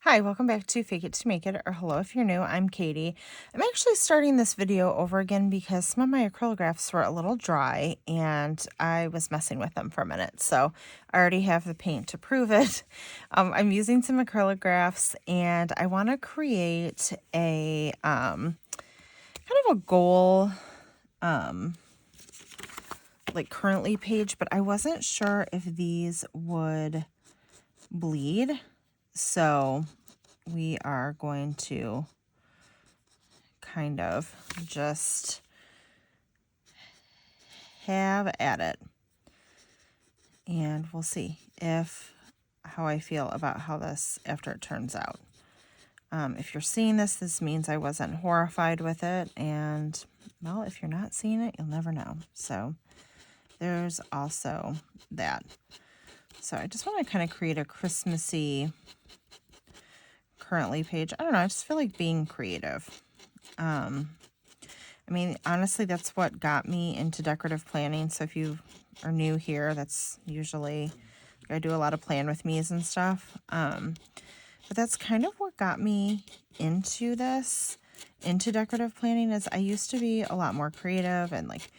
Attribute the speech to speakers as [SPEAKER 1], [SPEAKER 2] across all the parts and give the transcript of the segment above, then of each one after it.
[SPEAKER 1] Hi, welcome back to Fake It to Make It, or hello if you're new, I'm Katie. I'm actually starting this video over again because some of my acrylographs were a little dry and I was messing with them for a minute. So I already have the paint to prove it. I'm using some acrylographs and I want to create a kind of a goal like currently page, but I wasn't sure if these would bleed. So we are going to kind of just have at it. And we'll see how I feel about how this after it turns out. If you're seeing this means I wasn't horrified with it. And, well, if you're not seeing it, you'll never know. So there's also that. So I just want to kind of create a Christmassy currently page. I don't know. I just feel like being creative. I mean, honestly, that's what got me into decorative planning. So if you are new here, that's usually, I do a lot of plan with me's and stuff. But that's kind of what got me into into decorative planning. Is I used to be a lot more creative and like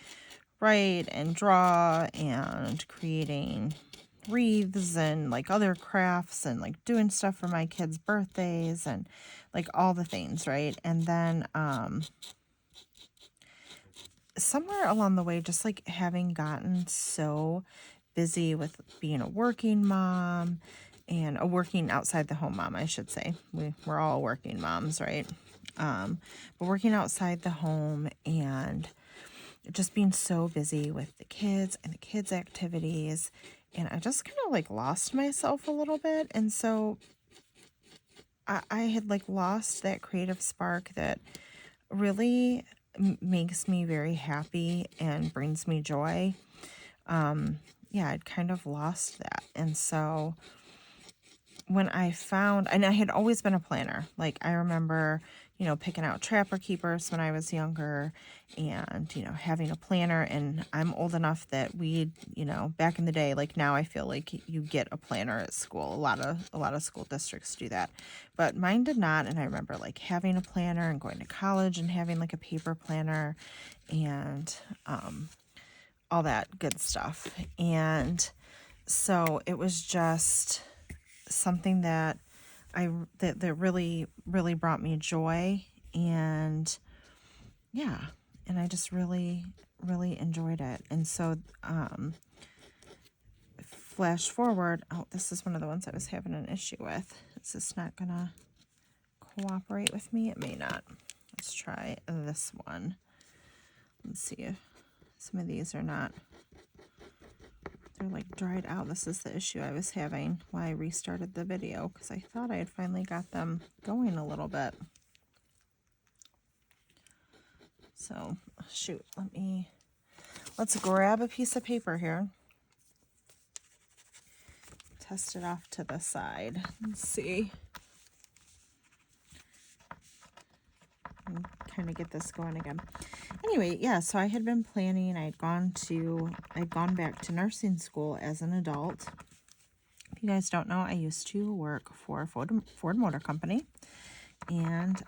[SPEAKER 1] write and draw and creating wreaths and like other crafts and like doing stuff for my kids' birthdays and like all the things, right? And then somewhere along the way, just like having gotten so busy with being a working mom and a working outside the home mom, I should say. We're all working moms, right? But working outside the home and just being so busy with the kids and the kids' activities. And I just kind of like lost myself a little bit. And so I had like lost that creative spark that really makes me very happy and brings me joy. Yeah, I'd kind of lost that. And so when I found, and I had always been a planner, like I remember, picking out trapper keepers when I was younger and, having a planner. And I'm old enough that we, back in the day, like now I feel like you get a planner at school. A lot of school districts do that, but mine did not. And I remember like having a planner and going to college and having like a paper planner and, all that good stuff. And so it was just something that that really brought me joy. And yeah, and I just really enjoyed it. And so flash forward, oh, this is one of the ones I was having an issue with. Is this not gonna cooperate with me? It may not. Let's try this one. Let's see if some of these are not, they're like dried out. This is the issue I was having while I restarted the video, because I thought I had finally got them going a little bit. So shoot, let's grab a piece of paper here, test it off to the side. Let's see, and kind of get this going again. Anyway, yeah, so I had been planning. I'd gone back to nursing school as an adult. If you guys don't know, I used to work for Ford Motor Company, and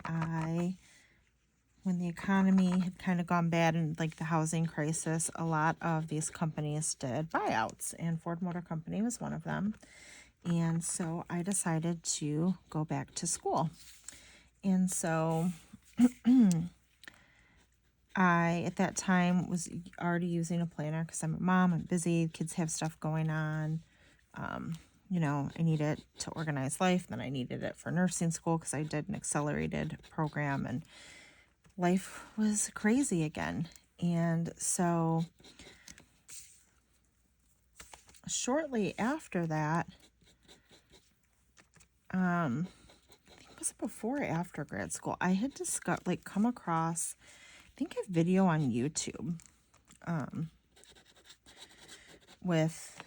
[SPEAKER 1] when the economy had kind of gone bad and like the housing crisis, a lot of these companies did buyouts, and Ford Motor Company was one of them. And so I decided to go back to school. And so I, at that time, was already using a planner because I'm a mom, I'm busy, kids have stuff going on. I need it to organize life. Then I needed it for nursing school because I did an accelerated program and life was crazy again. And so shortly after that, I think was it before or after grad school, I had come across, I think, a video on YouTube with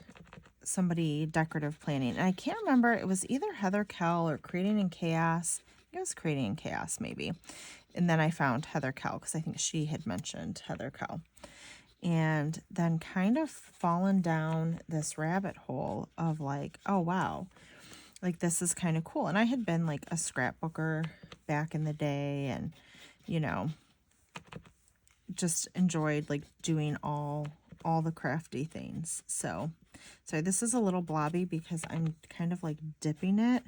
[SPEAKER 1] somebody decorative planning. And I can't remember, it was either Heather Kell or Creating in Chaos. I think it was Creating in Chaos, maybe. And then I found Heather Kell because I think she had mentioned Heather Kell. And then kind of fallen down this rabbit hole of like, oh, wow, like, this is kind of cool. And I had been like a scrapbooker back in the day, and, you know, just enjoyed like doing all the crafty things. So this is a little blobby because I'm kind of like dipping it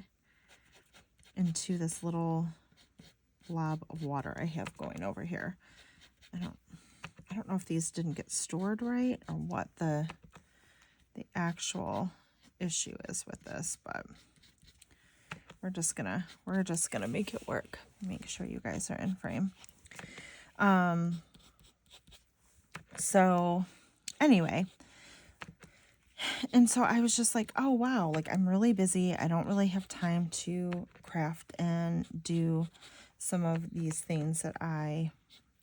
[SPEAKER 1] into this little blob of water I have going over here. I don't know if these didn't get stored right or what the actual issue is with this, but we're just gonna make it work. Make sure you guys are in frame. So anyway, and so I was just like, oh wow, like I'm really busy. I don't really have time to craft and do some of these things that I,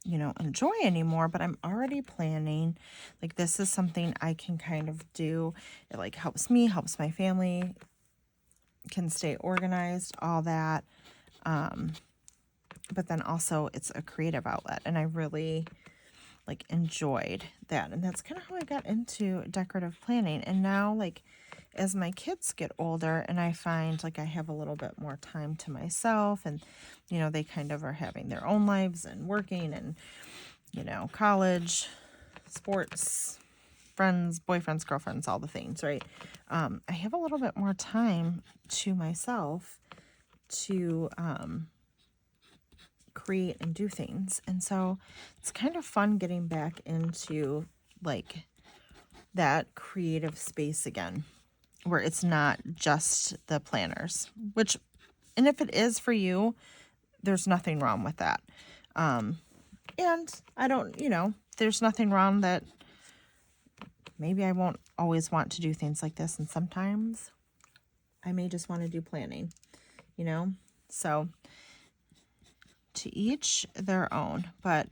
[SPEAKER 1] you know, enjoy anymore, but I'm already planning. Like, this is something I can kind of do. It like helps me, helps my family, can stay organized, all that. But then also it's a creative outlet, and I really like enjoyed that. And that's kind of how I got into decorative planning. And now, like, as my kids get older and I find like I have a little bit more time to myself, and, you know, they kind of are having their own lives and working and, you know, college, sports, friends, boyfriends, girlfriends, all the things, right? I have a little bit more time to myself to create and do things. And so it's kind of fun getting back into like that creative space again, where it's not just the planners, which, and if it is for you, there's nothing wrong with that. And I don't, you know, there's nothing wrong that maybe I won't always want to do things like this. And sometimes I may just want to do planning, you know? So to each their own. But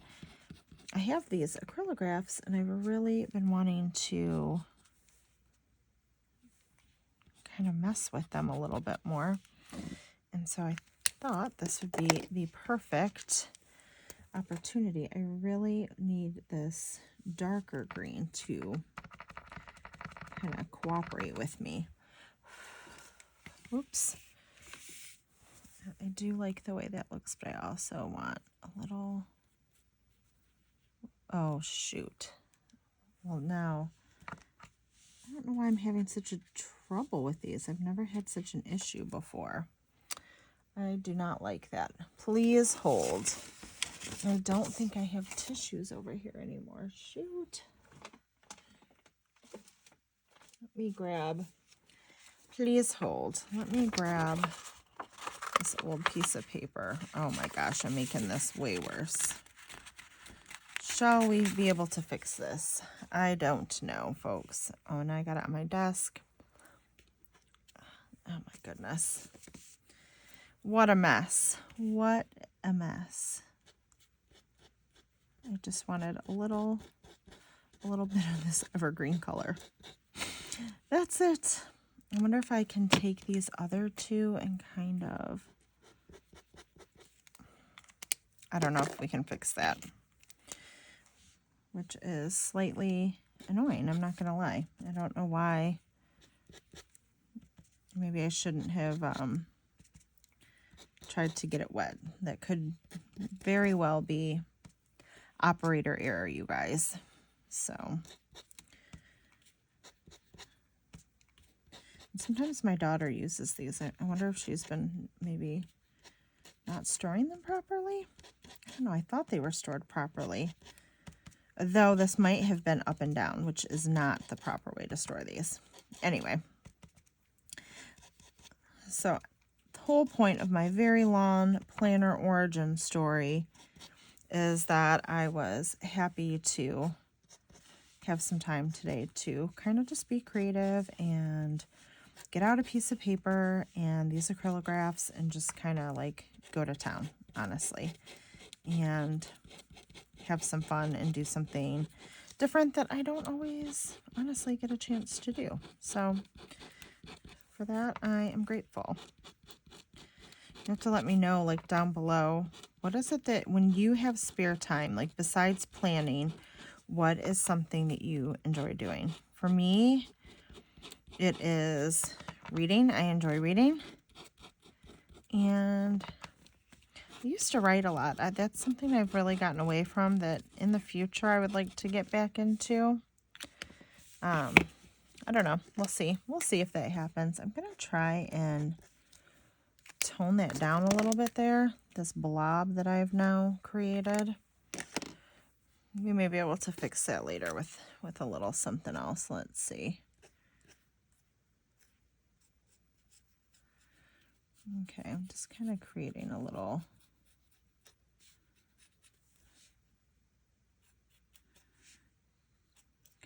[SPEAKER 1] I have these acrylographs, and I've really been wanting to kind of mess with them a little bit more. And so I thought this would be the perfect opportunity. I really need this darker green to kind of cooperate with me. Oops. I do like the way that looks, but I also want a little, oh shoot. Well, now, I don't know why I'm having such a trouble with these. I've never had such an issue before. I do not like that. Please hold. I don't think I have tissues over here anymore. Shoot. Let me grab, please hold. Let me grab this old piece of paper. Oh my gosh, I'm making this way worse. Shall we be able to fix this? I don't know, folks. Oh, and I got it on my desk. Oh my goodness. What a mess. What a mess. I just wanted a little bit of this evergreen color. That's it. I wonder if I can take these other two and kind of, I don't know if we can fix that, which is slightly annoying. I'm not going to lie. I don't know why. Maybe I shouldn't have tried to get it wet. That could very well be operator error, you guys. So sometimes my daughter uses these. I wonder if she's been maybe not storing them properly. I don't know. I thought they were stored properly, though this might have been up and down, which is not the proper way to store these. Anyway, so the whole point of my very long planner origin story is that I was happy to have some time today to kind of just be creative and get out a piece of paper and these acrylographs and just kind of like go to town, honestly, and have some fun and do something different that I don't always honestly get a chance to do. So for that, I am grateful. You have to let me know, like, down below, what is it that when you have spare time, like besides planning, what is something that you enjoy doing? For me, it is reading. I enjoy reading. And I used to write a lot. That's something I've really gotten away from that in the future I would like to get back into. I don't know. We'll see. We'll see if that happens. I'm going to try and tone that down a little bit there. This blob that I've now created. We may be able to fix that later with a little something else. Let's see. Okay, I'm just kind of creating a little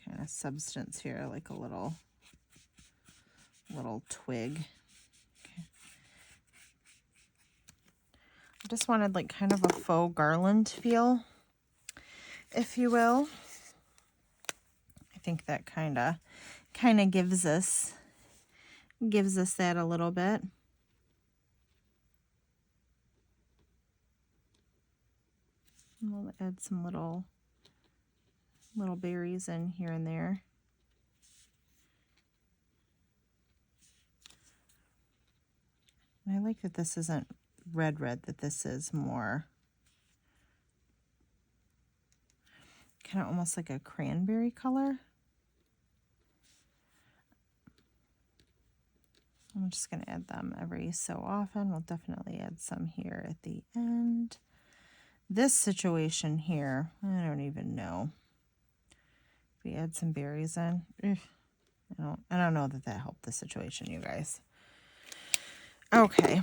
[SPEAKER 1] kind of substance here, like a little twig. Okay. I just wanted like kind of a faux garland feel, if you will. I think that kind of gives us that a little bit. We'll add some little berries in here and there. And I like that this isn't red, that this is more kind of almost like a cranberry color. I'm just going to add them every so often. We'll definitely add some here at the end. This situation here, I don't even know. If we add some berries in, I don't know that helped the situation, you guys. Okay.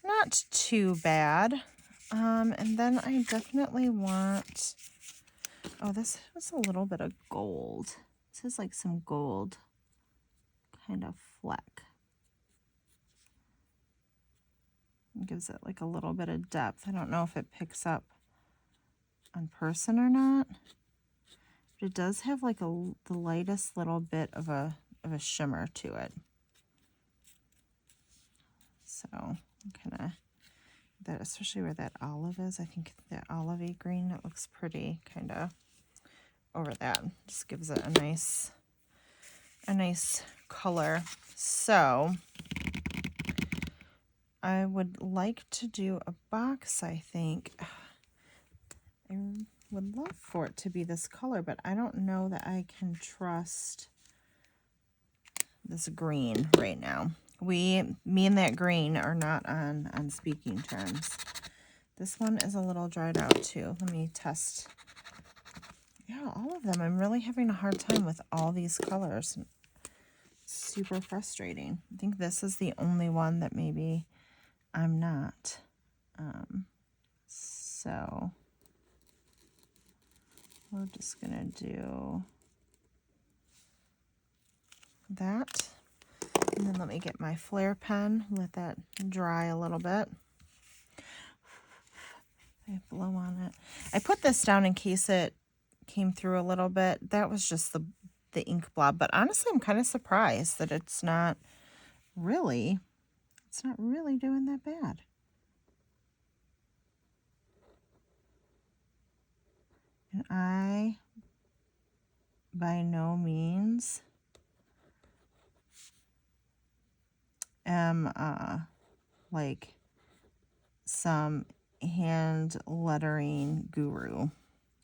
[SPEAKER 1] Not too bad. And then I definitely want, this was a little bit of gold. This is like some gold kind of fleck. It gives it like a little bit of depth. I don't know if it picks up on person or not, but it does have like the lightest little bit of a shimmer to it. So kind of that, especially where that olive is. I think that olivey green, it looks pretty kind of over that. Just gives it a nice color. So I would like to do a box, I think. I would love for it to be this color, but I don't know that I can trust this green right now. Me and that green are not on speaking terms. This one is a little dried out too. Let me test. Yeah, all of them. I'm really having a hard time with all these colors. Super frustrating. I think this is the only one that maybe I'm not. So we're just gonna do that. And then let me get my flare pen, let that dry a little bit. I blow on it. I put this down in case it came through a little bit. That was just the ink blob, but honestly I'm kind of surprised that it's not really doing that bad. And I by no means am like some hand lettering guru.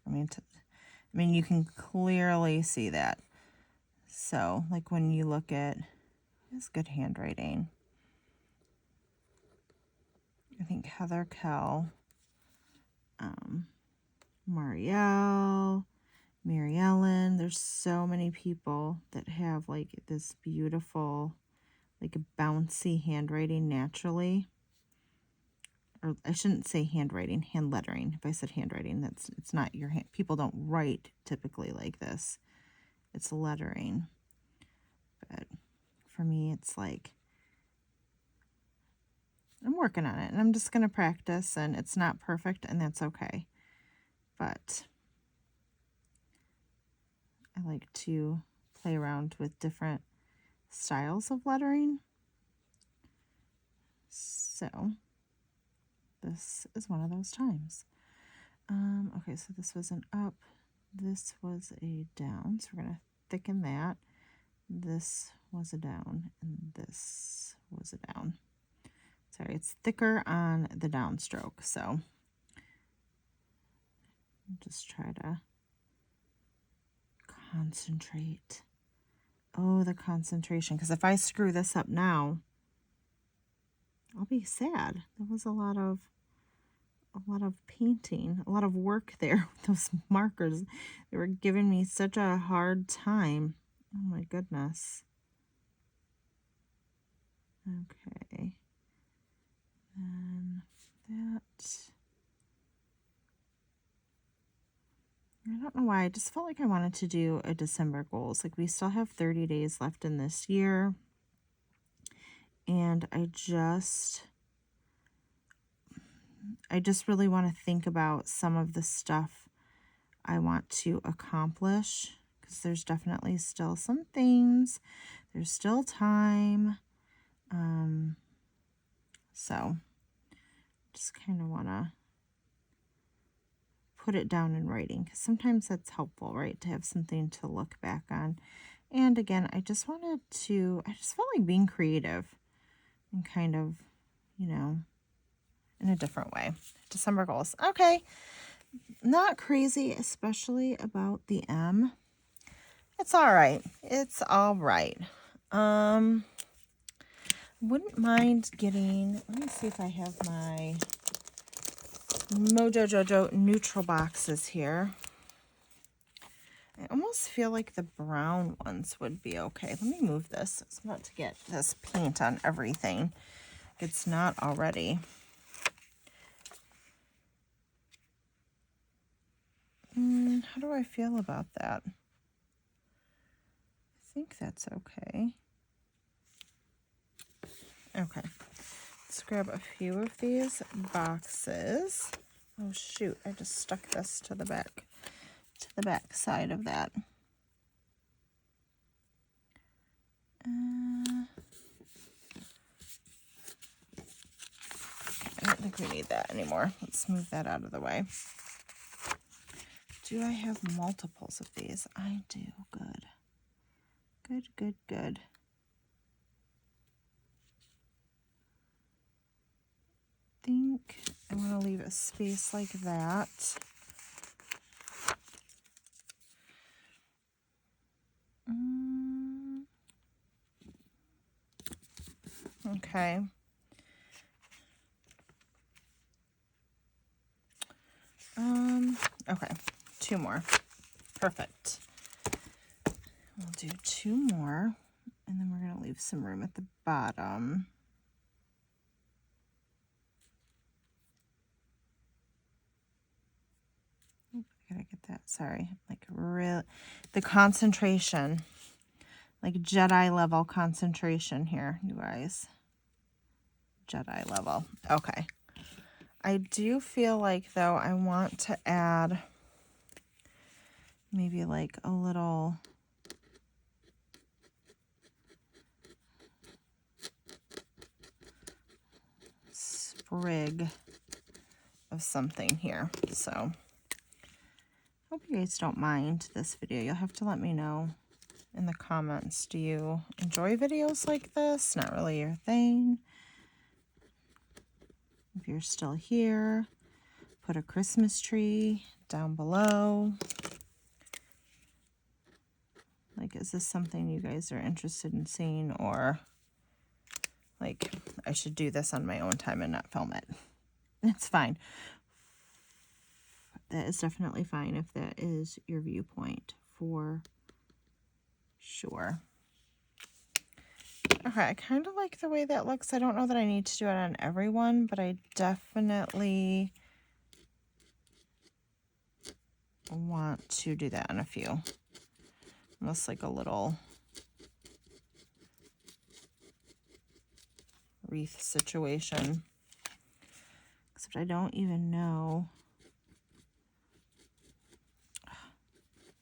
[SPEAKER 1] I mean you can clearly see that. So like when you look at this, good handwriting. I think Heather Kell, Marielle, Mary Ellen, there's so many people that have like this beautiful, like a bouncy handwriting naturally. Or I shouldn't say handwriting, hand lettering. If I said handwriting, it's not your hand. People don't write typically like this. It's lettering. But for me, it's like, I'm working on it and I'm just going to practice, and it's not perfect and that's okay. But I like to play around with different styles of lettering. So this is one of those times. Okay, so this was an up, this was a down, so we're going to thicken that. this was a down, and this was a down. Sorry, it's thicker on the downstroke, so just try to concentrate. Oh, the concentration, because if I screw this up now, I'll be sad. There was a lot of painting, a lot of work there with those markers. They were giving me such a hard time. Oh my goodness. Okay. Then that. I don't know why. I just felt like I wanted to do a December goals. Like we still have 30 days left in this year. And I just really want to think about some of the stuff I want to accomplish, because there's definitely still some things. There's still time. So just kind of want to put it down in writing, because sometimes that's helpful, right? To have something to look back on. And again, I just felt like being creative and kind of, in a different way. December goals. Okay. Not crazy, especially about the M. It's all right. It's all right. Wouldn't mind getting, let me see if I have my Mojo Jojo neutral boxes here. I almost feel like the brown ones would be okay. Let me move this. It's about to get this paint on everything. It's not already. How do I feel about that? I think that's okay. Okay. Let's grab a few of these boxes. Oh shoot, I just stuck this to the back side of that. I don't think we need that anymore. Let's move that out of the way. Do I have multiples of these? I do. Good. Good, good, good. I think I want to leave a space like that. Okay. Okay, 2 more. Perfect. We'll do 2 more, and then we're going to leave some room at the bottom. I gotta get that. Sorry. Like, the concentration. Like, Jedi level concentration here, you guys. Jedi level. Okay. I do feel like, though, I want to add maybe like a little sprig of something here. So hope you guys don't mind this video. You'll have to let me know in the comments. Do you enjoy videos like this? Not really your thing? If you're still here, put a Christmas tree down below. Like, is this something you guys are interested in seeing, or like I should do this on my own time and not film it? It's fine. That is definitely fine if that is your viewpoint, for sure. Okay, I kind of like the way that looks. I don't know that I need to do it on everyone, but I definitely want to do that on a few. Almost like a little wreath situation. Except I don't even know.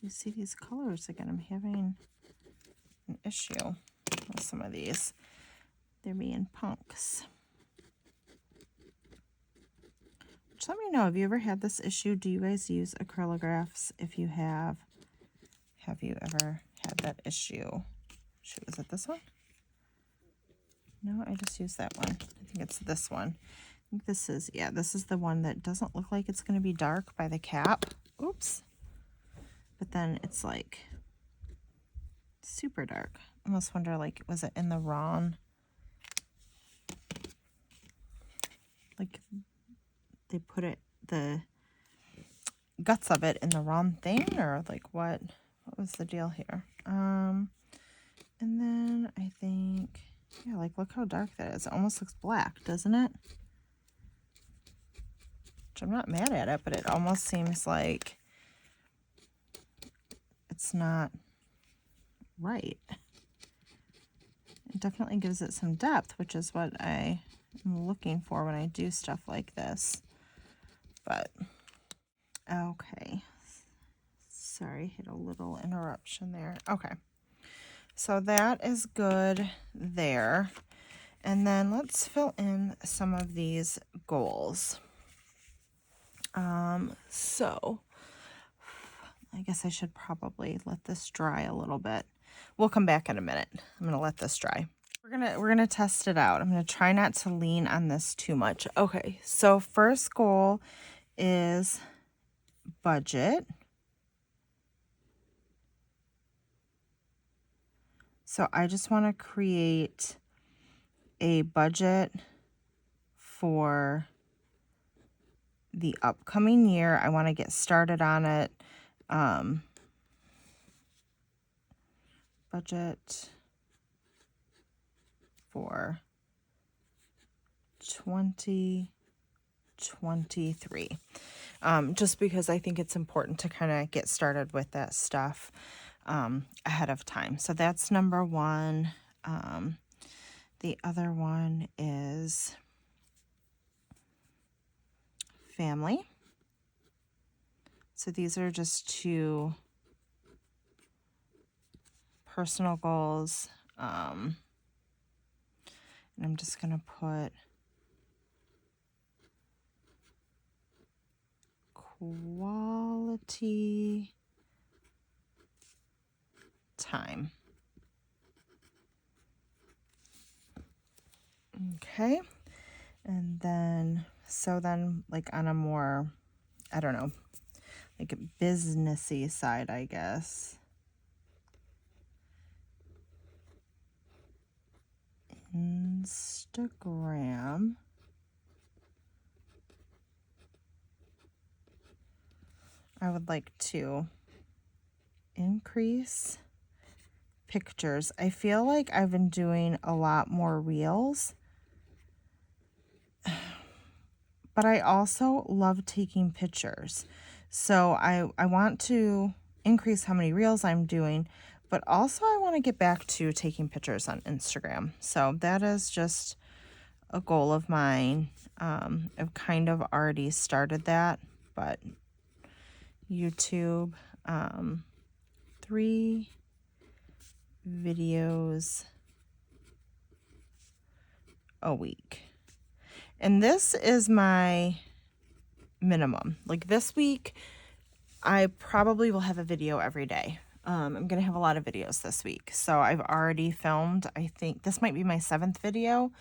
[SPEAKER 1] You see these colors again. I'm having an issue with some of these. They're being punks. Just let me know, have you ever had this issue? Do you guys use acrylographs? If you have you ever had that issue? Shoot, is it this one? No, I just used that one. I think it's this one. I think this is, yeah, this is the one that doesn't look like it's going to be dark by the cap. Oops. But then it's like super dark. I almost wonder, like, was it in the wrong, like, they put it, the guts of it in the wrong thing, or like what was the deal here? And then I think, yeah, like, look how dark that is. It almost looks black, doesn't it? Which I'm not mad at it, but it almost seems like it's not right. It definitely gives it some depth, which is what I am looking for when I do stuff like this. But, okay. Sorry, hit a little interruption there. Okay. So that is good there. And then let's fill in some of these goals. So I guess I should probably let this dry a little bit. We'll come back in a minute. I'm going to let this dry. We're going to test it out. I'm going to try not to lean on this too much. Okay. So first goal is budget. So I just want to create a budget for the upcoming year. I want to get started on it. Budget for 2023. Just because I think it's important to kind of get started with that stuff ahead of time. So that's number one. The other one is family. So these are just two personal goals. And I'm just going to put quality time. Okay. And then, so then, like, on a more, I don't know, like a businessy side, I guess. Instagram. I would like to increase pictures. I feel like I've been doing a lot more reels, but I also love taking pictures. So I want to increase how many reels I'm doing, but also I want to get back to taking pictures on Instagram. So that is just a goal of mine. I've kind of already started that, but YouTube, 3 videos a week. And this is my minimum. Like this week, I probably will have a video every day. I'm going to have a lot of videos this week. So I've already filmed, I think this might be my 7th video.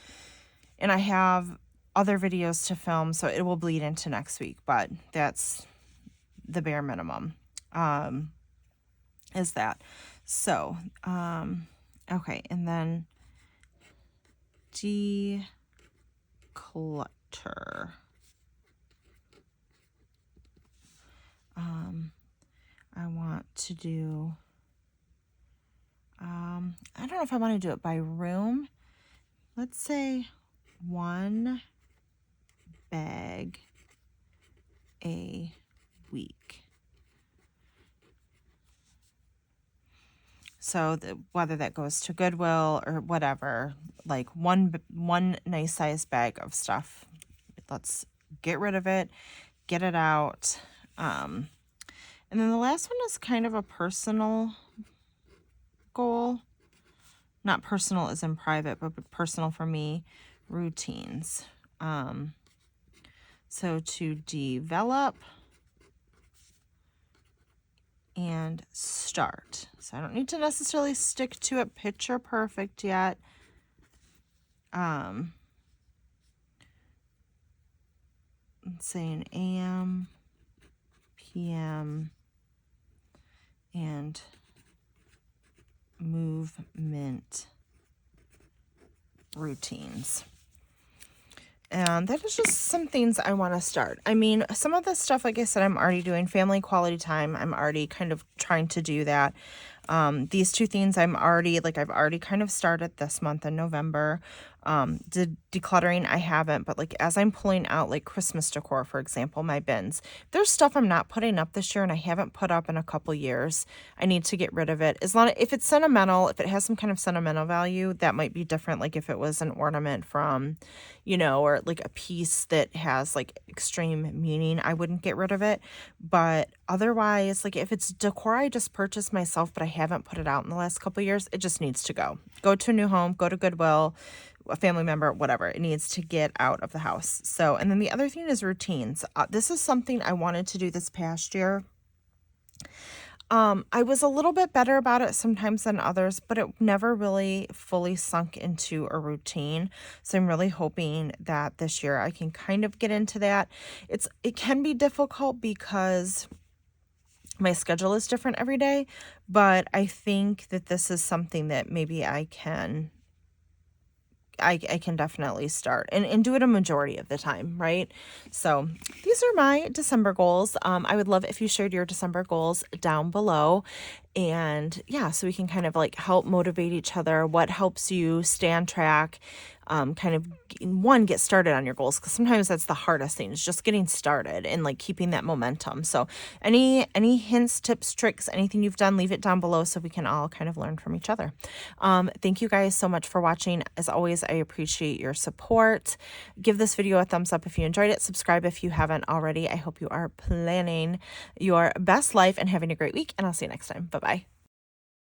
[SPEAKER 1] And I have other videos to film, so it will bleed into next week. But that's the bare minimum, is that. So, okay. And then declutter. I want to do, I don't know if I want to do it by room. Let's say 1 bag a week. So whether that goes to Goodwill or whatever, like one nice size bag of stuff. Let's get rid of it, get it out. And then the last one is kind of a personal goal. Not personal as in private, but personal for me, routines. So to develop and start. So I don't need to necessarily stick to it picture perfect yet. Let's say an AM, PM, and movement routines. And that is just some things I want to start. I mean, some of the stuff, like I said, I'm already doing family quality time. I'm already kind of trying to do that. These two things I've already kind of started this month in November. Decluttering, I haven't, but like as I'm pulling out like Christmas decor, for example, my bins, there's stuff I'm not putting up this year and I haven't put up in a couple years. I need to get rid of it. As long if it's sentimental, if it has some kind of sentimental value, that might be different. Like if it was an ornament from, or like a piece that has like extreme meaning, I wouldn't get rid of it. But otherwise, like if it's decor I just purchased myself, but I haven't put it out in the last couple years, it just needs to go. Go to a new home, go to Goodwill, a family member, whatever. It needs to get out of the house. So, and then the other thing is routines. This is something I wanted to do this past year. I was a little bit better about it sometimes than others, but it never really fully sunk into a routine. So I'm really hoping that this year I can kind of get into that. It can be difficult because my schedule is different every day, but I think that this is something that maybe I can definitely start and do it a majority of the time, right? So these are my December goals. I would love if you shared your December goals down below. And yeah, so we can kind of like help motivate each other. What helps you stay on track? Kind of get started on your goals, because sometimes that's the hardest thing, is just getting started and like keeping that momentum. So any hints, tips, tricks, anything you've done, leave it down below so we can all kind of learn from each other. Thank you guys so much for watching. As always, I appreciate your support. Give this video a thumbs up if you enjoyed it. Subscribe if you haven't already. I hope you are planning your best life and having a great week, and I'll see you next time. Bye-bye.